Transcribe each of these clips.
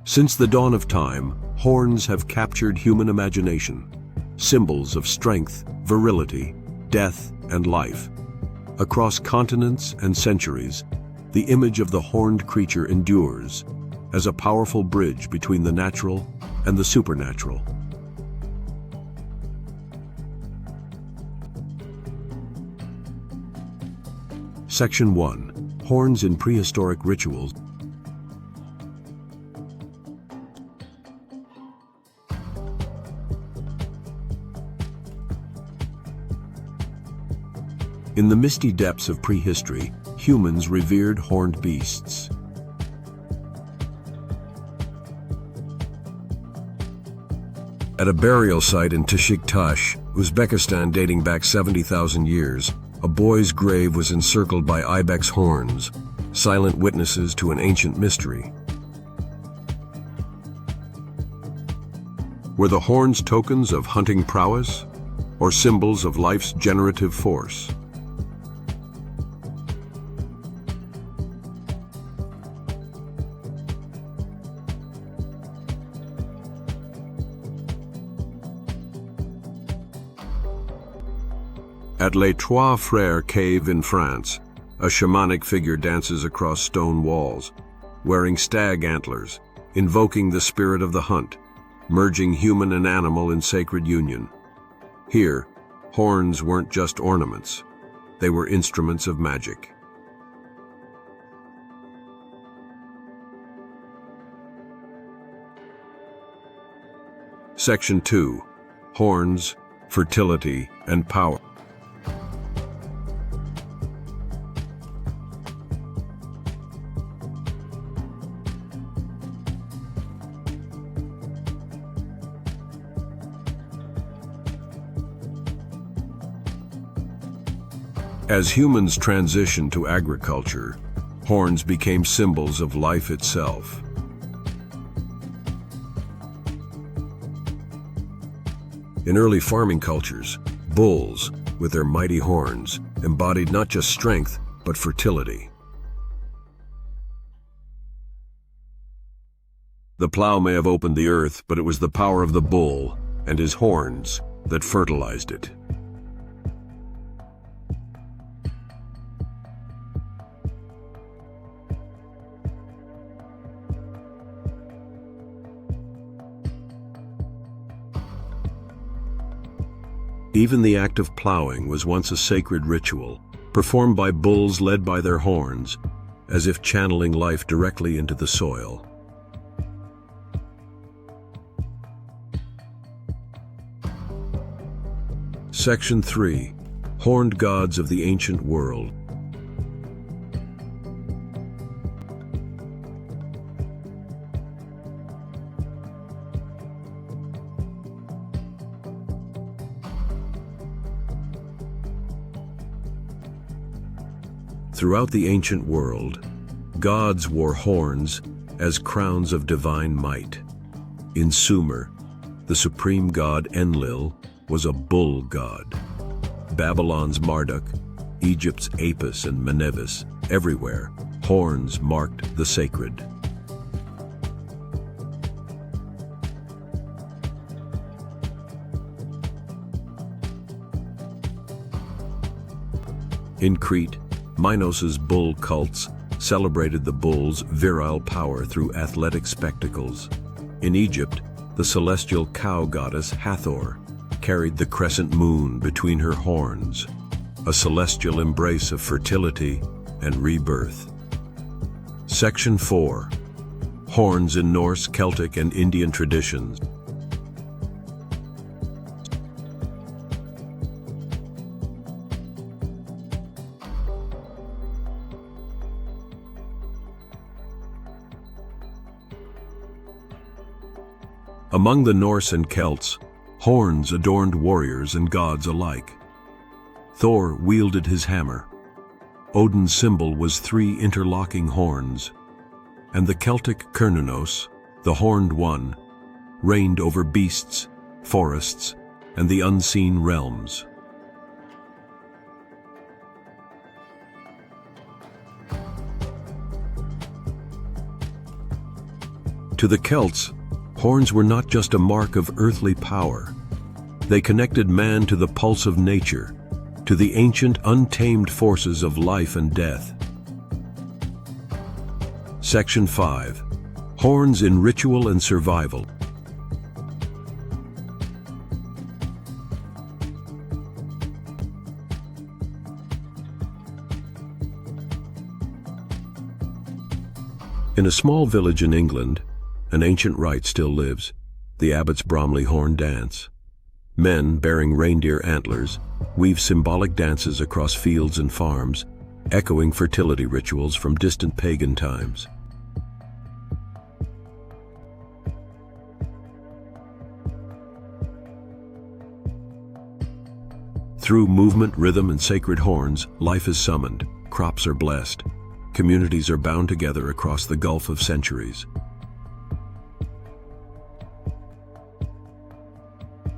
Since the dawn of time, horns have captured human imagination, symbols of strength, virility, death, and life. Across continents and centuries, the image of the horned creature endures as a powerful bridge between the natural and the supernatural. Section 1. Horns in Prehistoric Rituals. In the misty depths of prehistory, humans revered horned beasts. At a burial site in Tashiktash, Uzbekistan dating back 70,000 years, a boy's grave was encircled by ibex horns, silent witnesses to an ancient mystery. Were the horns tokens of hunting prowess, or symbols of life's generative force? At Les Trois Frères cave in France, a shamanic figure dances across stone walls, wearing stag antlers, invoking the spirit of the hunt, merging human and animal in sacred union. Here, horns weren't just ornaments, they were instruments of magic. Section 2. Horns, Fertility, and Power. As humans transitioned to agriculture, horns became symbols of life itself. In early farming cultures, bulls, with their mighty horns, embodied not just strength, but fertility. The plow may have opened the earth, but it was the power of the bull and his horns that fertilized it. Even the act of plowing was once a sacred ritual, performed by bulls led by their horns, as if channeling life directly into the soil. Section 3. Horned Gods of the Ancient World. Throughout the ancient world, gods wore horns as crowns of divine might. In Sumer, the supreme god Enlil was a bull god. Babylon's Marduk, Egypt's Apis and Menevis, everywhere, horns marked the sacred. In Crete, Minos's bull cults celebrated the bull's virile power through athletic spectacles. In Egypt, the celestial cow goddess Hathor carried the crescent moon between her horns, a celestial embrace of fertility and rebirth. Section 4. Horns in Norse, Celtic, and Indian traditions. Among the Norse and Celts, horns adorned warriors and gods alike. Thor wielded his hammer. Odin's symbol was 3 interlocking horns, and the Celtic Cernunnos, the Horned One, reigned over beasts, forests, and the unseen realms. To the Celts, horns were not just a mark of earthly power. They connected man to the pulse of nature, to the ancient untamed forces of life and death. Section 5. Horns in Ritual and Survival. In a small village in England, an ancient rite still lives, the Abbot's Bromley horn dance. Men bearing reindeer antlers weave symbolic dances across fields and farms, echoing fertility rituals from distant pagan times. Through movement, rhythm, and sacred horns, life is summoned, crops are blessed, communities are bound together across the gulf of centuries.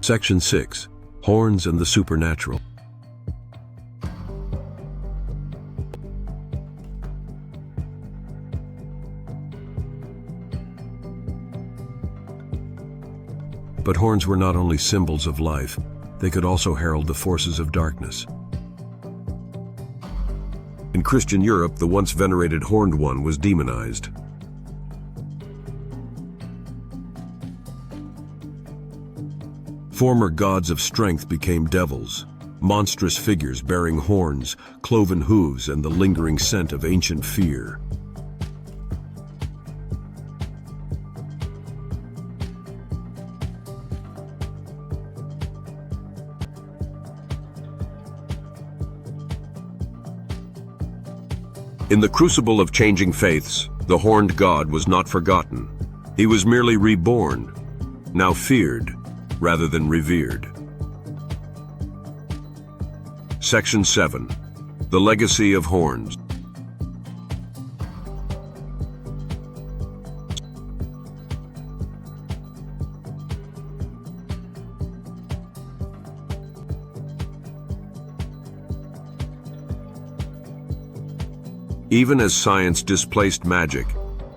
Section 6. Horns and the Supernatural. But horns were not only symbols of life, they could also herald the forces of darkness. In Christian Europe, the once venerated horned one was demonized. Former gods of strength became devils, monstrous figures bearing horns, cloven hooves, and the lingering scent of ancient fear. In the crucible of changing faiths, the horned god was not forgotten. He was merely reborn, now feared rather than revered. Section 7. The Legacy of Horns. Even as science displaced magic,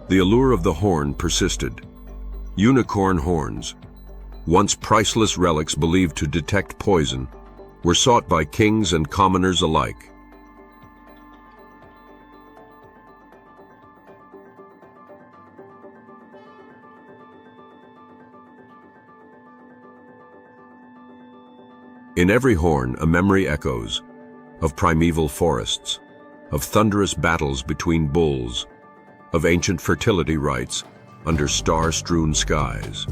the allure of the horn persisted. Unicorn horns, once priceless relics believed to detect poison, were sought by kings and commoners alike. In every horn, a memory echoes of primeval forests, of thunderous battles between bulls, of ancient fertility rites under star-strewn skies.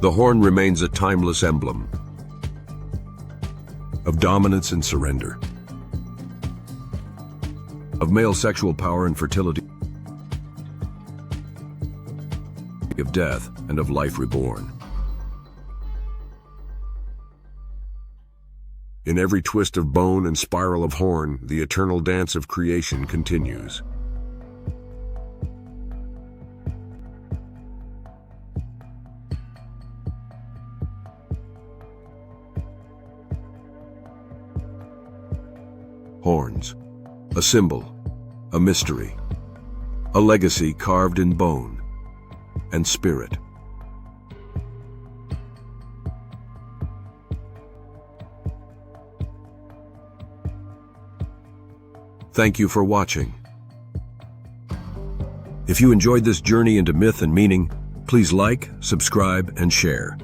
The horn remains a timeless emblem of dominance and surrender, of male sexual power and fertility, of death and of life reborn. In every twist of bone and spiral of horn, the eternal dance of creation continues. Horns, a symbol, a mystery, a legacy carved in bone and spirit. Thank you for watching. If you enjoyed this journey into myth and meaning, please like, subscribe, and share.